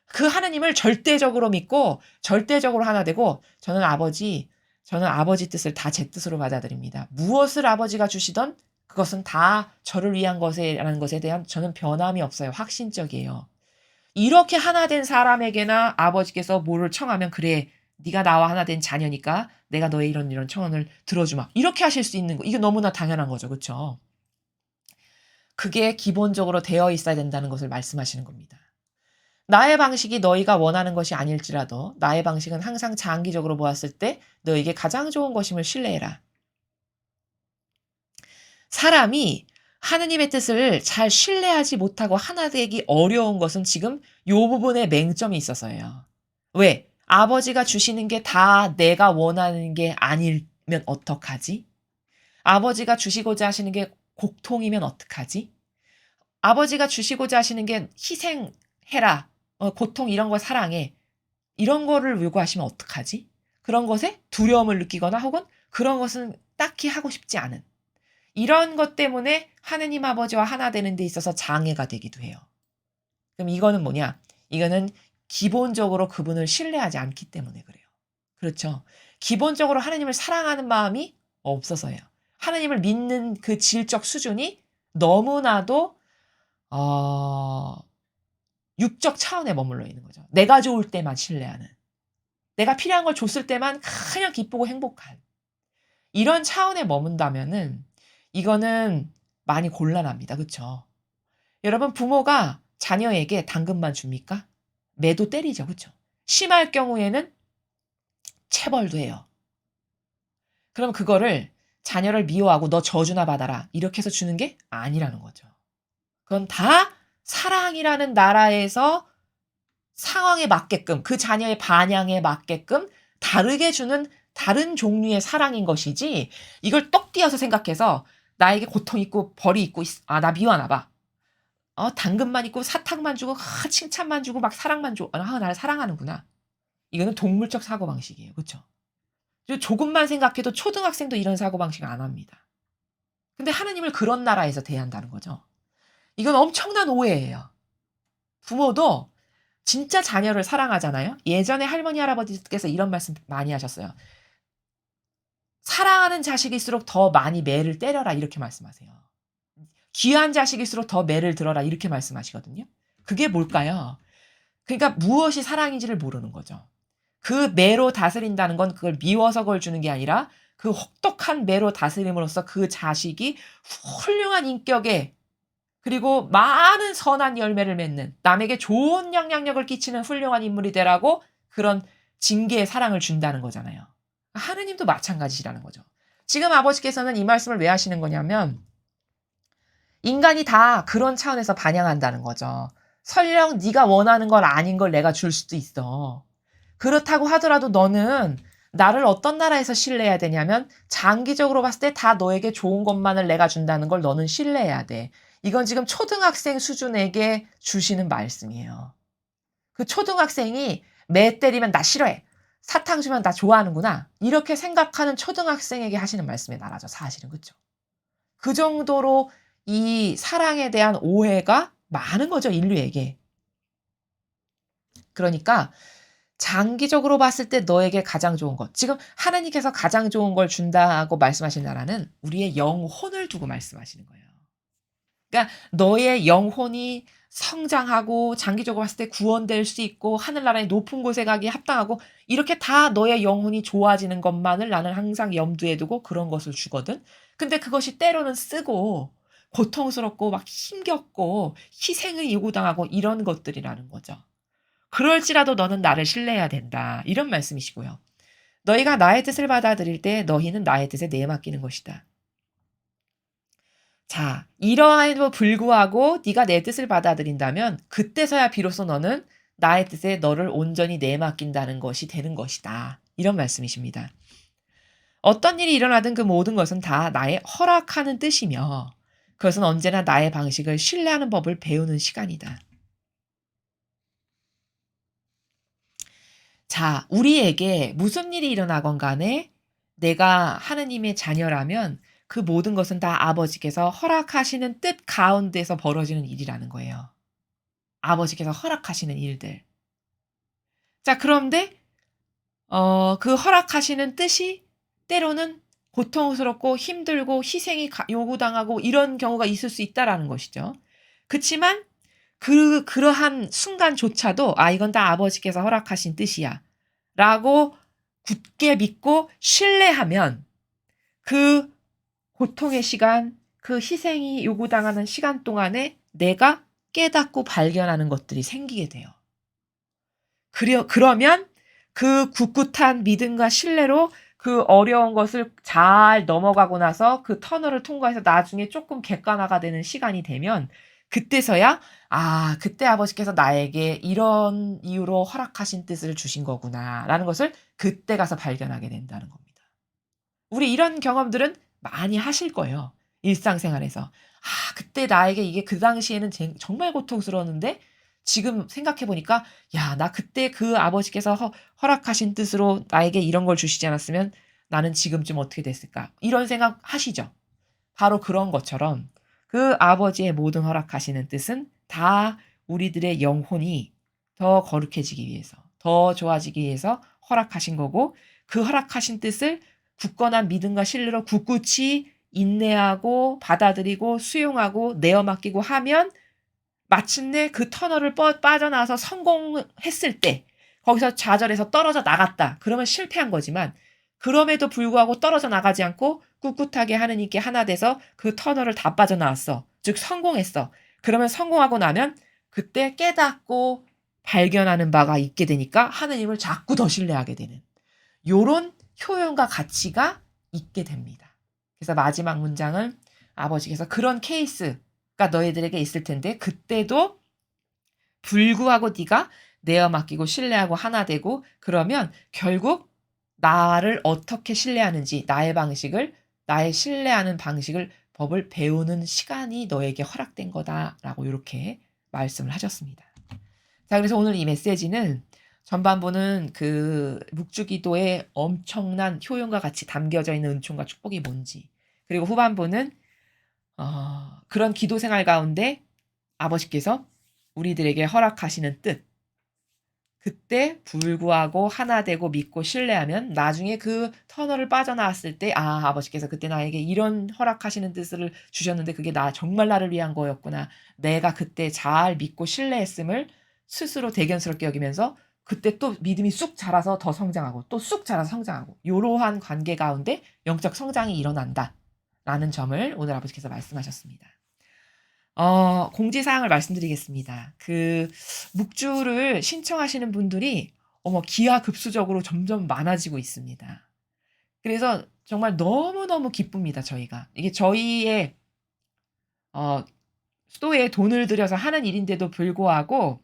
그 하느님을 절대적으로 믿고 절대적으로 하나 되고 저는 아버지 저는 아버지 뜻을 다 제 뜻으로 받아들입니다. 무엇을 아버지가 주시던 그것은 다 저를 위한 것이라는 것에 대한 저는 변함이 없어요. 확신적이에요. 이렇게 하나 된 사람에게나 아버지께서 뭐를 청하면 그래 네가 나와 하나 된 자녀니까 내가 너의 이런 이런 청원을 들어주마. 이렇게 하실 수 있는 거. 이게 너무나 당연한 거죠. 그렇죠? 그게 기본적으로 되어 있어야 된다는 것을 말씀하시는 겁니다. 나의 방식이 너희가 원하는 것이 아닐지라도 나의 방식은 항상 장기적으로 보았을 때 너에게 가장 좋은 것임을 신뢰해라. 사람이 하느님의 뜻을 잘 신뢰하지 못하고 하나 되기 어려운 것은 지금 요 부분에 맹점이 있어서예요. 왜? 아버지가 주시는 게 다 내가 원하는 게 아니면 어떡하지? 아버지가 주시고자 하시는 게 고통이면 어떡하지? 아버지가 주시고자 하시는 게 희생해라. 고통 이런 걸 사랑해. 이런 거를 요구하시면 어떡하지? 그런 것에 두려움을 느끼거나 혹은 그런 것은 딱히 하고 싶지 않은. 이런 것 때문에 하느님 아버지와 하나 되는 데 있어서 장애가 되기도 해요. 그럼 이거는 뭐냐? 이거는 기본적으로 그분을 신뢰하지 않기 때문에 그래요. 그렇죠? 기본적으로 하느님을 사랑하는 마음이 없어서예요. 하느님을 믿는 그 질적 수준이 너무나도 육적 차원에 머물러 있는 거죠. 내가 좋을 때만 신뢰하는. 내가 필요한 걸 줬을 때만 그냥 기쁘고 행복한. 이런 차원에 머문다면은 이거는 많이 곤란합니다. 그쵸? 여러분 부모가 자녀에게 당근만 줍니까? 매도 때리죠. 그쵸? 심할 경우에는 체벌도 해요. 그럼 그거를 자녀를 미워하고 너 저주나 받아라. 이렇게 해서 주는 게 아니라는 거죠. 그건 다 사랑이라는 나라에서 상황에 맞게끔 그 자녀의 반향에 맞게끔 다르게 주는 다른 종류의 사랑인 것이지 이걸 똑 띄어서 생각해서 나에게 고통 있고 벌이 있고 나 미워하나 봐. 당근만 있고 사탕만 주고 칭찬만 주고 막 사랑만 줘. 나를 사랑하는구나. 이거는 동물적 사고방식이에요. 그렇죠? 조금만 생각해도 초등학생도 이런 사고방식 안 합니다. 근데 하느님을 그런 나라에서 대한다는 거죠. 이건 엄청난 오해예요. 부모도 진짜 자녀를 사랑하잖아요. 예전에 할머니 할아버지께서 이런 말씀 많이 하셨어요. 사랑하는 자식일수록 더 많이 매를 때려라 이렇게 말씀하세요. 귀한 자식일수록 더 매를 들어라 이렇게 말씀하시거든요. 그게 뭘까요? 그러니까 무엇이 사랑인지를 모르는 거죠. 그 매로 다스린다는 건 그걸 미워서 그걸 주는 게 아니라 그 혹독한 매로 다스림으로써 그 자식이 훌륭한 인격에 그리고 많은 선한 열매를 맺는 남에게 좋은 영향력을 끼치는 훌륭한 인물이 되라고 그런 징계의 사랑을 준다는 거잖아요. 하느님도 마찬가지라는 거죠. 지금 아버지께서는 이 말씀을 왜 하시는 거냐면 인간이 다 그런 차원에서 반영한다는 거죠. 설령 네가 원하는 걸 아닌 걸 내가 줄 수도 있어. 그렇다고 하더라도 너는 나를 어떤 나라에서 신뢰해야 되냐면 장기적으로 봤을 때 다 너에게 좋은 것만을 내가 준다는 걸 너는 신뢰해야 돼. 이건 지금 초등학생 수준에게 주시는 말씀이에요. 그 초등학생이 매 때리면 나 싫어해. 사탕 주면 나 좋아하는구나. 이렇게 생각하는 초등학생에게 하시는 말씀의 나라죠. 사실은. 그렇죠? 그 정도로 이 사랑에 대한 오해가 많은 거죠. 인류에게. 그러니까 장기적으로 봤을 때 너에게 가장 좋은 것. 지금 하나님께서 가장 좋은 걸 준다고 말씀하신 나라는 우리의 영혼을 두고 말씀하시는 거예요. 그러니까 너의 영혼이 성장하고 장기적으로 봤을 때 구원될 수 있고 하늘나라의 높은 곳에 가기에 합당하고 이렇게 다 너의 영혼이 좋아지는 것만을 나는 항상 염두에 두고 그런 것을 주거든. 근데 그것이 때로는 쓰고 고통스럽고 막 힘겹고 희생을 요구당하고 이런 것들이라는 거죠. 그럴지라도 너는 나를 신뢰해야 된다. 이런 말씀이시고요. 너희가 나의 뜻을 받아들일 때 너희는 나의 뜻에 내맡기는 것이다. 자, 이러함에도 불구하고 네가 내 뜻을 받아들인다면 그때서야 비로소 너는 나의 뜻에 너를 온전히 내맡긴다는 것이 되는 것이다. 이런 말씀이십니다. 어떤 일이 일어나든 그 모든 것은 다 나의 허락하는 뜻이며 그것은 언제나 나의 방식을 신뢰하는 법을 배우는 시간이다. 자, 우리에게 무슨 일이 일어나건 간에 내가 하느님의 자녀라면 그 모든 것은 다 아버지께서 허락하시는 뜻 가운데서 벌어지는 일이라는 거예요. 아버지께서 허락하시는 일들. 자, 그런데 그 허락하시는 뜻이 때로는 고통스럽고 힘들고 희생이 요구당하고 이런 경우가 있을 수 있다라는 것이죠. 그치만 그러한 순간조차도 이건 다 아버지께서 허락하신 뜻이야 라고 굳게 믿고 신뢰하면 그 고통의 시간, 그 희생이 요구당하는 시간 동안에 내가 깨닫고 발견하는 것들이 생기게 돼요. 그러면 그 굳굳한 믿음과 신뢰로 그 어려운 것을 잘 넘어가고 나서 그 터널을 통과해서 나중에 조금 객관화가 되는 시간이 되면 그때서야 그때 아버지께서 나에게 이런 이유로 허락하신 뜻을 주신 거구나라는 것을 그때 가서 발견하게 된다는 겁니다. 우리 이런 경험들은 많이 하실 거예요. 일상생활에서. 그때 나에게 이게 그 당시에는 정말 고통스러웠는데 지금 생각해 보니까 나 그때 그 아버지께서 허락하신 뜻으로 나에게 이런 걸 주시지 않았으면 나는 지금쯤 어떻게 됐을까? 이런 생각 하시죠? 바로 그런 것처럼 그 아버지의 모든 허락하시는 뜻은 다 우리들의 영혼이 더 거룩해지기 위해서, 더 좋아지기 위해서 허락하신 거고 그 허락하신 뜻을 굳건한 믿음과 신뢰로 굳굳이 인내하고 받아들이고 수용하고 내어 맡기고 하면 마침내 그 터널을 빠져나와서 성공했을 때 거기서 좌절해서 떨어져 나갔다. 그러면 실패한 거지만 그럼에도 불구하고 떨어져 나가지 않고 꿋꿋하게 하느님께 하나 돼서 그 터널을 다 빠져나왔어. 즉 성공했어. 그러면 성공하고 나면 그때 깨닫고 발견하는 바가 있게 되니까 하느님을 자꾸 더 신뢰하게 되는 요런 효용과 가치가 있게 됩니다. 그래서 마지막 문장은 아버지께서 그런 케이스가 너희들에게 있을 텐데 그때도 불구하고 네가 내어 맡기고 신뢰하고 하나 되고 그러면 결국 나를 어떻게 신뢰하는지 나의 신뢰하는 방식을 법을 배우는 시간이 너에게 허락된 거다라고 이렇게 말씀을 하셨습니다. 자, 그래서 오늘 이 메시지는 전반부는 그 묵주기도의 엄청난 효용과 같이 담겨져 있는 은총과 축복이 뭔지, 그리고 후반부는 그런 기도 생활 가운데 아버지께서 우리들에게 허락하시는 뜻, 그때 불구하고 하나 되고 믿고 신뢰하면 나중에 그 터널을 빠져나왔을 때 아버지께서 그때 나에게 이런 허락하시는 뜻을 주셨는데 그게 정말 나를 위한 거였구나. 내가 그때 잘 믿고 신뢰했음을 스스로 대견스럽게 여기면서 그때 또 믿음이 쑥 자라서 더 성장하고 또 쑥 자라서 성장하고 이러한 관계 가운데 영적 성장이 일어난다. 라는 점을 오늘 아버지께서 말씀하셨습니다. 공지사항을 말씀드리겠습니다. 그 묵주를 신청하시는 분들이 기하급수적으로 점점 많아지고 있습니다. 그래서 정말 너무너무 기쁩니다, 저희가. 이게 저희의 수도에 돈을 들여서 하는 일인데도 불구하고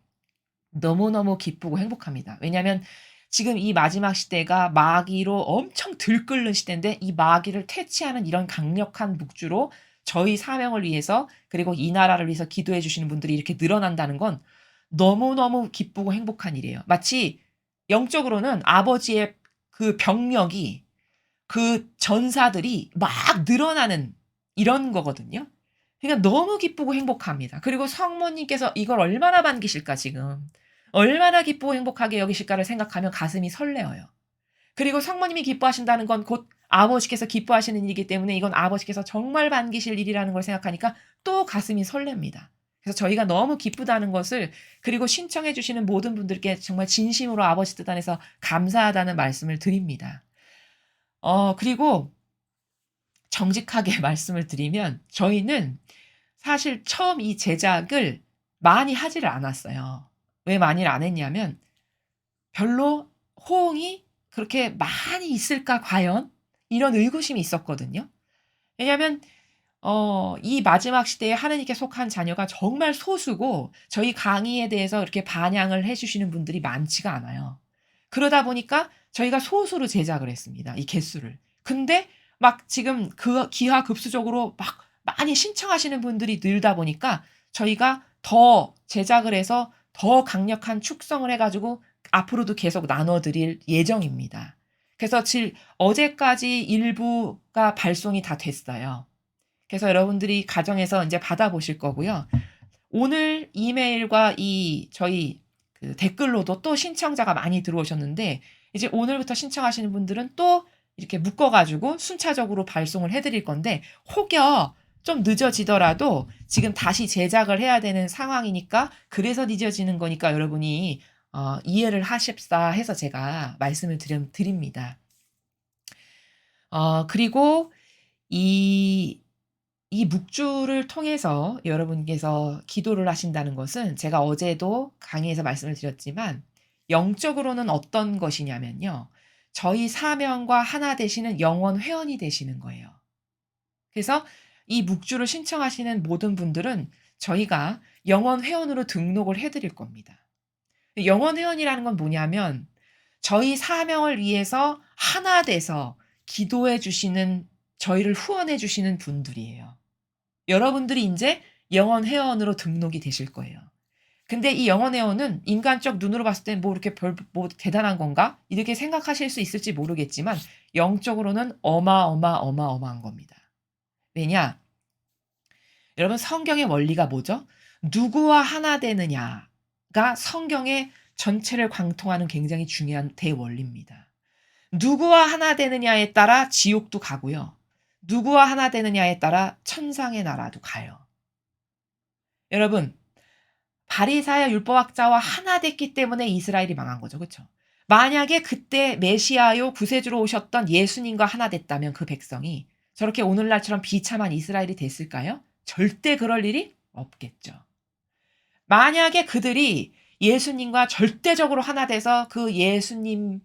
너무너무 기쁘고 행복합니다. 왜냐하면 지금 이 마지막 시대가 마귀로 엄청 들끓는 시대인데 이 마귀를 퇴치하는 이런 강력한 묵주로 저희 사명을 위해서 그리고 이 나라를 위해서 기도해 주시는 분들이 이렇게 늘어난다는 건 너무너무 기쁘고 행복한 일이에요. 마치 영적으로는 아버지의 그 병력이 그 전사들이 막 늘어나는 이런 거거든요. 그러니까 너무 기쁘고 행복합니다. 그리고 성모님께서 이걸 얼마나 반기실까 지금. 얼마나 기쁘고 행복하게 여기실까를 생각하면 가슴이 설레어요. 그리고 성모님이 기뻐하신다는 건 곧 아버지께서 기뻐하시는 일이기 때문에 이건 아버지께서 정말 반기실 일이라는 걸 생각하니까 또 가슴이 설렙니다. 그래서 저희가 너무 기쁘다는 것을 그리고 신청해 주시는 모든 분들께 정말 진심으로 아버지 뜻 안에서 감사하다는 말씀을 드립니다. 그리고 정직하게 말씀을 드리면 저희는 사실 처음 이 제작을 많이 하지를 않았어요. 왜 많이를 안 했냐면 별로 호응이 그렇게 많이 있을까 과연? 이런 의구심이 있었거든요. 왜냐하면 이 마지막 시대에 하느님께 속한 자녀가 정말 소수고 저희 강의에 대해서 이렇게 반향을 해 주시는 분들이 많지가 않아요. 그러다 보니까 저희가 소수로 제작을 했습니다, 이 개수를. 근데 막 지금 그 기하급수적으로 막 많이 신청하시는 분들이 늘다 보니까 저희가 더 제작을 해서 더 강력한 축성을 해 가지고 앞으로도 계속 나눠 드릴 예정입니다. 그래서 어제까지 일부가 발송이 다 됐어요. 그래서 여러분들이 가정에서 인제 받아보실 거고요. 오늘 이메일과 저희 그 댓글로도 또 신청자가 많이 들어오셨는데 이제 오늘부터 신청하시는 분들은 또 이렇게 묶어 가지고 순차적으로 발송을 해 드릴 건데 혹여 좀 늦어지더라도 지금 다시 제작을 해야 되는 상황이니까 그래서 늦어지는 거니까 여러분이 이해를 하십사 해서 제가 말씀을 드립니다. 그리고 이 묵주를 통해서 여러분께서 기도를 하신다는 것은 제가 어제도 강의에서 말씀을 드렸지만 영적으로는 어떤 것이냐면요. 저희 사명과 하나 되시는 영원 회원이 되시는 거예요. 그래서 이 묵주를 신청하시는 모든 분들은 저희가 영원 회원으로 등록을 해 드릴 겁니다. 영원 회원이라는 건 뭐냐면 저희 사명을 위해서 하나 돼서 기도해 주시는 저희를 후원해 주시는 분들이에요. 여러분들이 인제 영원 회원으로 등록이 되실 거예요. 근데 이 영원 회원은 인간적 눈으로 봤을 때 '뭐 이렇게 뭐 대단한 건가?' 이렇게 생각하실 수 있을지 모르겠지만 영적으로는 어마어마한 겁니다. 왜냐? 여러분 성경의 원리가 뭐죠? 누구와 하나 되느냐가 성경의 전체를 관통하는 굉장히 중요한 대원리입니다. 누구와 하나 되느냐에 따라 지옥도 가고요. 누구와 하나 되느냐에 따라 천상의 나라도 가요. 여러분 바리사야 율법학자와 하나 됐기 때문에 이스라엘이 망한 거죠. 그쵸? 만약에 그때 메시아요 구세주로 오셨던 예수님과 하나 됐다면 그 백성이 저렇게 오늘날처럼 비참한 이스라엘이 됐을까요? 절대 그럴 일이 없겠죠. 만약에 그들이 예수님과 절대적으로 하나 돼서 그 예수님께서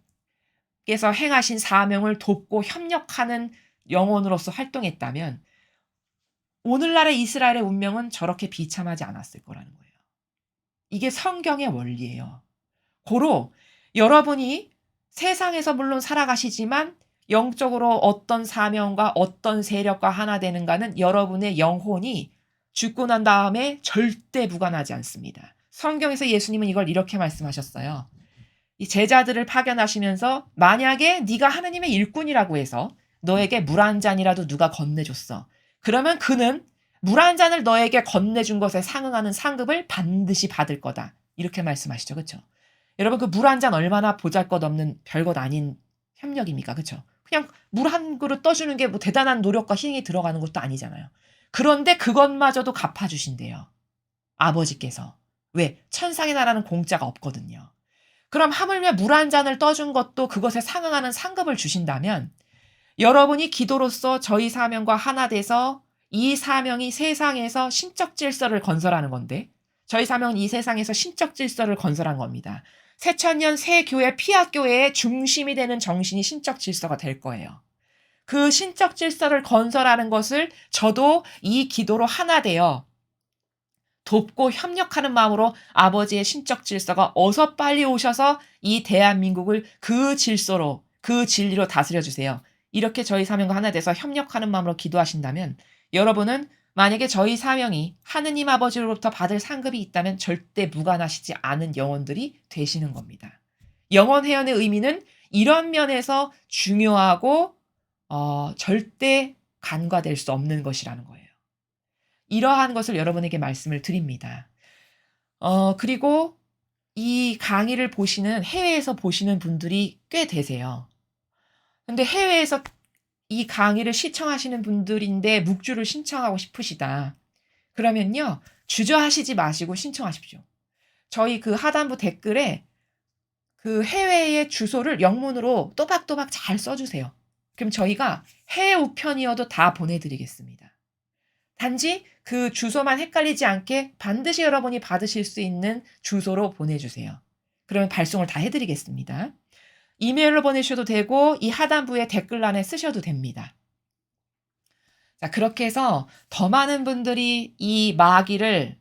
행하신 사명을 돕고 협력하는 영혼으로서 활동했다면 오늘날의 이스라엘의 운명은 저렇게 비참하지 않았을 거라는 거예요. 이게 성경의 원리예요. 고로 여러분이 세상에서 물론 살아가시지만 영적으로 어떤 사명과 어떤 세력과 하나 되는가는 여러분의 영혼이 죽고 난 다음에 절대 무관하지 않습니다. 성경에서 예수님은 이걸 이렇게 말씀하셨어요. 이 제자들을 파견하시면서 만약에 네가 하느님의 일꾼이라고 해서 너에게 물 한 잔이라도 누가 건네줬어. 그러면 그는 물 한 잔을 너에게 건네준 것에 상응하는 상급을 반드시 받을 거다. 이렇게 말씀하시죠. 그렇죠? 여러분 그 물 한 잔 얼마나 보잘것없는 별것 아닌 협력입니까? 그렇죠? 그냥 물 한 그릇 떠주는 게 뭐 대단한 노력과 힘이 들어가는 것도 아니잖아요. 그런데 그것마저도 갚아주신대요. 아버지께서. 왜? 천상의 나라는 공짜가 없거든요. 그럼 하물며 물 한 잔을 떠준 것도 그것에 상응하는 상급을 주신다면 여러분이 기도로서 저희 사명과 하나 돼서 이 사명이 세상에서 신적 질서를 건설하는 건데 저희 사명은 이 세상에서 신적 질서를 건설한 겁니다. 새천년 새 교회 피아 교회의 중심이 되는 정신이 신적 질서가 될 거예요. 그 신적 질서를 건설하는 것을 저도 이 기도로 하나 되어 돕고 협력하는 마음으로 아버지의 신적 질서가 어서 빨리 오셔서 이 대한민국을 그 질서로 그 진리로 다스려 주세요. 이렇게 저희 사명과 하나 돼서 협력하는 마음으로 기도하신다면 여러분은 만약에 저희 사명이 하느님 아버지로부터 받을 상급이 있다면 절대 무관하시지 않은 영혼들이 되시는 겁니다. 영혼 회원의 의미는 이런 면에서 중요하고 절대 간과될 수 없는 것이라는 거예요. 이러한 것을 여러분에게 말씀을 드립니다. 그리고 이 강의를 보시는 해외에서 보시는 분들이 꽤 되세요. 근데 해외에서 이 강의를 시청하시는 분들인데 묵주를 신청하고 싶으시다. 그러면요. 주저하시지 마시고 신청하십시오. 저희 그 하단부 댓글에 그 해외의 주소를 영문으로 또박또박 잘 써 주세요. 그럼 저희가 해외 우편이어도 다 보내 드리겠습니다. 단지 그 주소만 헷갈리지 않게 반드시 여러분이 받으실 수 있는 주소로 보내주세요. 그러면 발송을 다 해드리겠습니다. 이메일로 보내셔도 되고 이 하단부에 댓글란에 쓰셔도 됩니다. 자, 그렇게 해서 더 많은 분들이 이 마귀를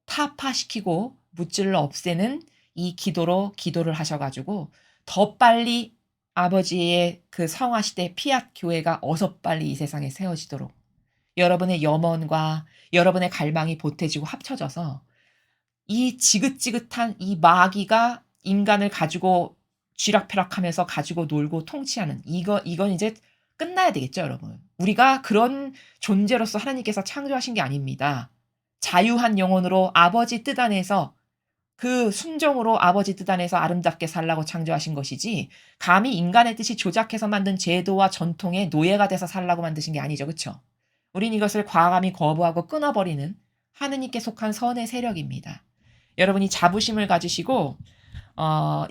타파시키고 무찔러 없애는 이 기도로 기도를 하셔가지고 더 빨리 아버지의 그 성화시대 피앗 교회가 어서 빨리 이 세상에 세워지도록 여러분의 염원과 여러분의 갈망이 보태지고 합쳐져서 이 지긋지긋한 이 마귀가 인간을 가지고 쥐락펴락하면서 가지고 놀고 통치하는 이건 이제 끝나야 되겠죠, 여러분. 우리가 그런 존재로서 하나님께서 창조하신 게 아닙니다. 자유한 영혼으로 아버지 뜻 안에서 그 순종으로 아버지 뜻 안에서 아름답게 살라고 창조하신 것이지 감히 인간의 뜻이 조작해서 만든 제도와 전통의 노예가 돼서 살라고 만드신 게 아니죠. 그쵸? 우린 이것을 과감히 거부하고 끊어버리는 하느님께 속한 선의 세력입니다. 여러분이 자부심을 가지시고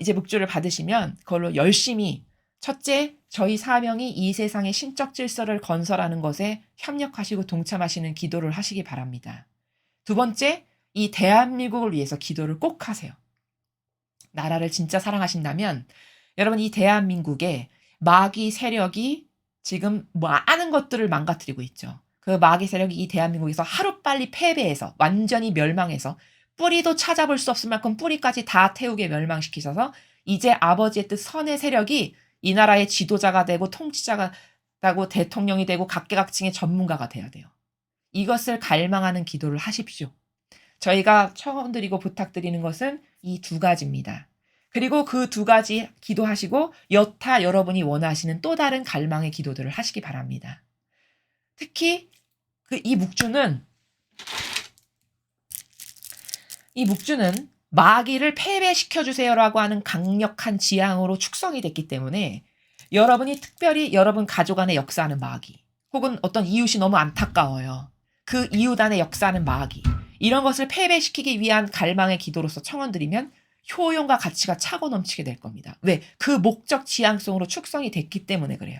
이제 묵주를 받으시면 그걸로 열심히 첫째, 저희 사명이 이 세상의 신적 질서를 건설하는 것에 협력하시고 동참하시는 기도를 하시기 바랍니다. 두 번째, 이 대한민국을 위해서 기도를 꼭 하세요. 나라를 진짜 사랑하신다면 여러분 이 대한민국에 마귀 세력이 지금 많은 것들을 망가뜨리고 있죠. 그 마귀 세력이 이 대한민국에서 하루빨리 패배해서 완전히 멸망해서 뿌리도 찾아볼 수 없을 만큼 뿌리까지 다 태우게 멸망시키셔서 이제 아버지의 뜻 선의 세력이 이 나라의 지도자가 되고 통치자가 되고 대통령이 되고 각계각층의 전문가가 돼야 돼요. 이것을 갈망하는 기도를 하십시오. 저희가 청원드리고 부탁드리는 것은 이 두 가지입니다. 그리고 그 두 가지 기도하시고 여타 여러분이 원하시는 또 다른 갈망의 기도들을 하시기 바랍니다. 특히 이 묵주는 마귀를 패배시켜 주세요라고 하는 강력한 지향으로 축성이 됐기 때문에 여러분이 특별히 여러분 가족 안에 역사하는 마귀 혹은 어떤 이웃이 너무 안타까워요. 그 이웃 안에 역사하는 마귀 이런 것을 패배시키기 위한 갈망의 기도로서 청원드리면 효용과 가치가 차고 넘치게 될 겁니다. 왜? 그 목적 지향성으로 축성이 됐기 때문에 그래요.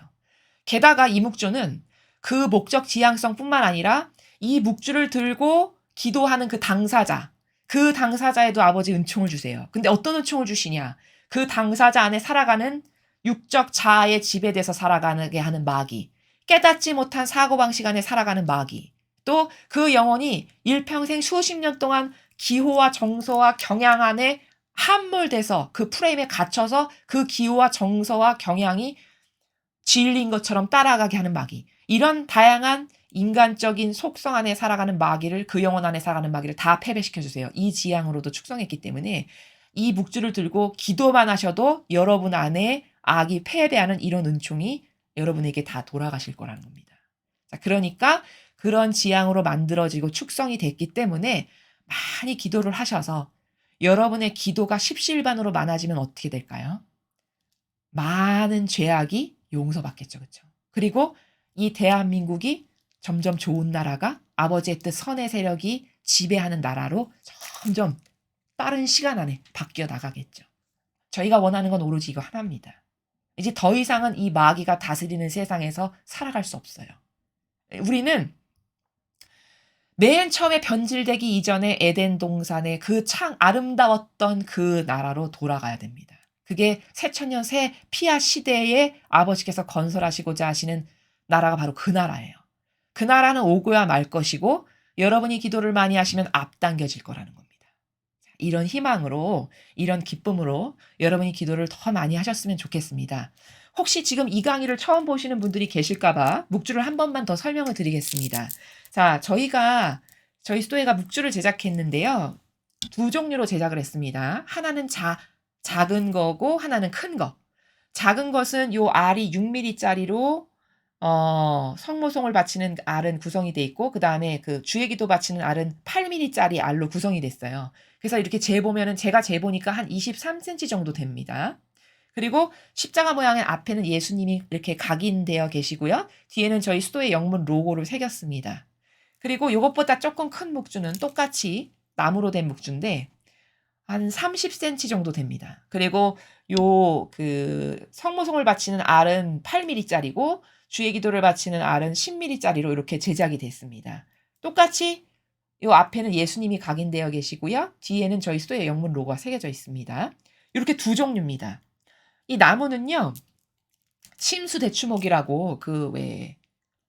게다가 이 묵주는 그 목적 지향성뿐만 아니라 이 묵주를 들고 기도하는 그 당사자에도 아버지 은총을 주세요. 근데 어떤 은총을 주시냐? 그 당사자 안에 살아가는 육적 자아의 지배돼서 살아가게 하는 마귀, 깨닫지 못한 사고방식 안에 살아가는 마귀, 또 그 영혼이 일평생 수십 년 동안 기호와 정서와 경향 안에 함몰돼서 그 프레임에 갇혀서 그 기호와 정서와 경향이 진리인 것처럼 따라가게 하는 마귀. 이런 다양한 인간적인 속성 안에 살아가는 마귀를 그 영혼 안에 살아가는 마귀를 다 패배시켜 주세요. 이 지향으로도 축성했기 때문에 이 묵주를 들고 기도만 하셔도 여러분 안에 악이 패배하는 이런 은총이 여러분에게 다 돌아가실 거라는 겁니다. 자, 그러니까 그런 지향으로 만들어지고 축성이 됐기 때문에 많이 기도를 하셔서 여러분의 기도가 십시일반으로 많아지면 어떻게 될까요? 많은 죄악이 용서받겠죠. 그렇죠? 그리고 이 대한민국이 점점 좋은 나라가 아버지의 뜻 선의 세력이 지배하는 나라로 점점 빠른 시간 안에 바뀌어 나가겠죠. 저희가 원하는 건 오로지 이거 하나입니다. 이제 더 이상은 이 마귀가 다스리는 세상에서 살아갈 수 없어요. 우리는 맨 처음에 변질되기 이전에 에덴 동산의 그 참 아름다웠던 그 나라로 돌아가야 됩니다. 그게 새천년 새 피아 시대에 아버지께서 건설하시고자 하시는 나라가 바로 그 나라예요. 그 나라는 오고야 말 것이고 여러분이 기도를 많이 하시면 앞당겨질 거라는 겁니다. 이런 희망으로 이런 기쁨으로 여러분이 기도를 더 많이 하셨으면 좋겠습니다. 혹시 지금 이 강의를 처음 보시는 분들이 계실까 봐 묵주를 한 번만 더 설명을 드리겠습니다. 자, 저희 스토에가 묵주를 제작했는데요. 두 종류로 제작을 했습니다. 하나는 작은 거고 하나는 큰 거. 작은 것은 요 알이 6mm짜리로 성모송을 바치는 알은 구성이 돼 있고 그다음에 그 주의 기도 바치는 알은 8mm짜리 알로 구성이 됐어요. 그래서 이렇게 재보면은 제가 재보니까 한 23cm 정도 됩니다. 그리고 십자가 모양의 앞에는 예수님이 이렇게 각인되어 계시고요. 뒤에는 저희 수도의 영문 로고를 새겼습니다. 그리고 요것보다 조금 큰 묵주는 똑같이 나무로 된 묵주인데 한 30cm 정도 됩니다. 그리고 성모송을 바치는 알은 8mm짜리고 주의 기도를 바치는 알은 10mm짜리로 이렇게 제작이 됐습니다. 똑같이 요 앞에는 예수님이 각인되어 계시고요. 뒤에는 저희 수도의 영문 로고가 새겨져 있습니다. 이렇게 두 종류입니다. 이 나무는요. 침수 대추목이라고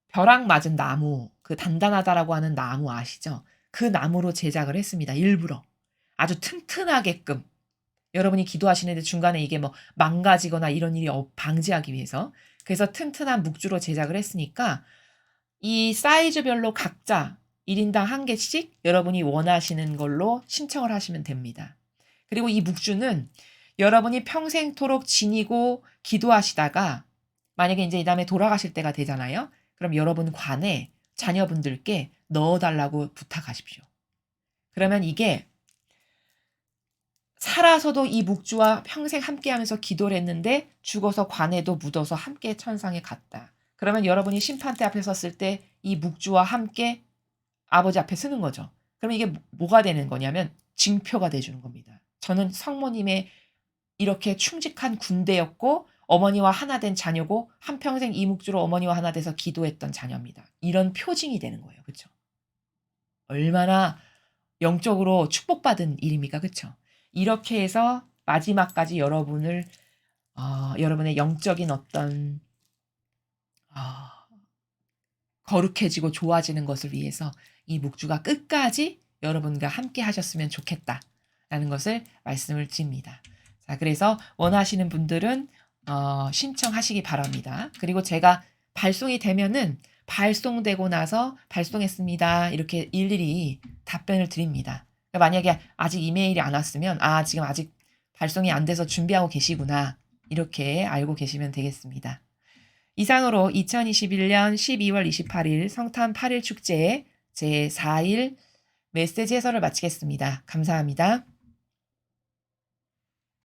벼락 맞은 나무, 그 단단하다라고 하는 나무 아시죠? 그 나무로 제작을 했습니다. 일부러. 아주 튼튼하게끔. 여러분이 기도하시는데 중간에 이게 뭐 망가지거나 이런 일이 방지하기 위해서. 그래서 튼튼한 묵주로 제작을 했으니까 이 사이즈별로 각자 1인당 한 개씩 여러분이 원하시는 걸로 신청을 하시면 됩니다. 그리고 이 묵주는 여러분이 평생토록 지니고 기도하시다가 만약에 이제 이 다음에 돌아가실 때가 되잖아요. 그럼 여러분 관에 자녀분들께 넣어달라고 부탁하십시오. 그러면 이게 살아서도 이 묵주와 평생 함께하면서 기도를 했는데 죽어서 관에도 묻어서 함께 천상에 갔다. 그러면 여러분이 심판대 앞에 섰을 때 이 묵주와 함께 아버지 앞에 서는 거죠. 그러면 이게 뭐가 되는 거냐면 징표가 돼 주는 겁니다. 저는 성모님의 이렇게 충직한 군대였고 어머니와 하나 된 자녀고 한평생 이 묵주로 어머니와 하나 돼서 기도했던 자녀입니다. 이런 표징이 되는 거예요. 그쵸? 얼마나 영적으로 축복받은 일입니까? 그쵸? 이렇게 해서 마지막까지 여러분을 여러분의 영적인 어떤 어 거룩해지고 좋아지는 것을 위해서 이 묵주가 끝까지 여러분과 함께 하셨으면 좋겠다라는 것을 말씀을 드립니다. 자, 그래서 원하시는 분들은 신청하시기 바랍니다. 그리고 제가 발송이 되면은 발송되고 나서 "발송했습니다." 이렇게 일일이 답변을 드립니다. 그러니까 만약에 아직 이메일이 안 왔으면 '아 지금 아직 발송이 안 돼서 준비하고 계시구나.' 이렇게 알고 계시면 되겠습니다. 이상으로 2021년 12월 28일 성탄 8일 축제의 제4일 메시지 해설을 마치겠습니다. 감사합니다.